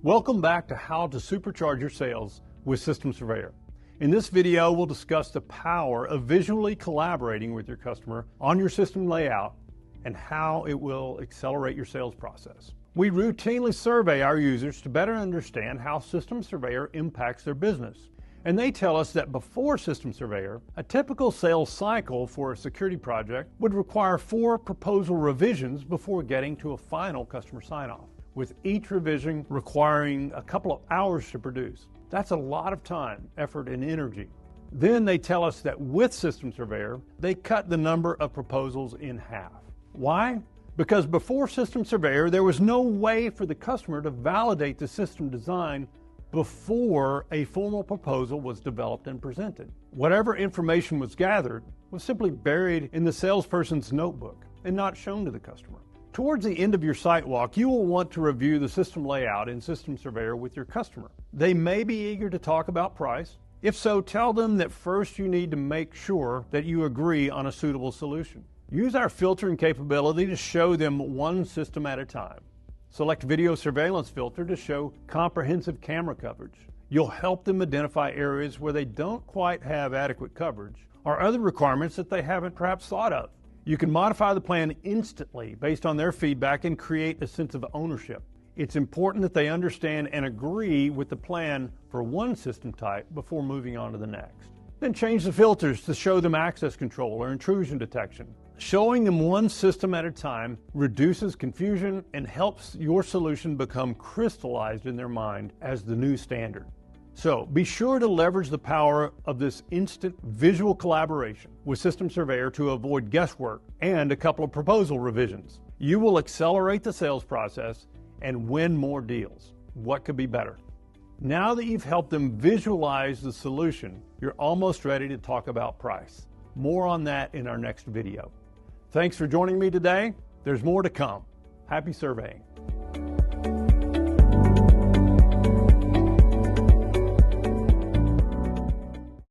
Welcome back to how to supercharge your sales with System Surveyor. In this video, we'll discuss the power of visually collaborating with your customer on your system layout and how it will accelerate your sales process. We routinely survey our users to better understand how System Surveyor impacts their business. And they tell us that before System Surveyor, a typical sales cycle for a security project would require 4 proposal revisions before getting to a final customer sign-off, with each revision requiring a couple of hours to produce. That's a lot of time, effort, and energy. Then they tell us that with System Surveyor, they cut the number of proposals in half. Why? Because before System Surveyor, there was no way for the customer to validate the system design before a formal proposal was developed and presented. Whatever information was gathered was simply buried in the salesperson's notebook and not shown to the customer. Towards the end of your site walk, you will want to review the system layout in System Surveyor with your customer. They may be eager to talk about price. If so, tell them that first you need to make sure that you agree on a suitable solution. Use our filtering capability to show them one system at a time. Select Video Surveillance Filter to show comprehensive camera coverage. You'll help them identify areas where they don't quite have adequate coverage or other requirements that they haven't perhaps thought of. You can modify the plan instantly based on their feedback and create a sense of ownership. It's important that they understand and agree with the plan for one system type before moving on to the next. Then change the filters to show them access control or intrusion detection. Showing them one system at a time reduces confusion and helps your solution become crystallized in their mind as the new standard. So be sure to leverage the power of this instant visual collaboration with System Surveyor to avoid guesswork and a couple of proposal revisions. You will accelerate the sales process and win more deals. What could be better? Now that you've helped them visualize the solution, you're almost ready to talk about price. More on that in our next video. Thanks for joining me today. There's more to come. Happy surveying.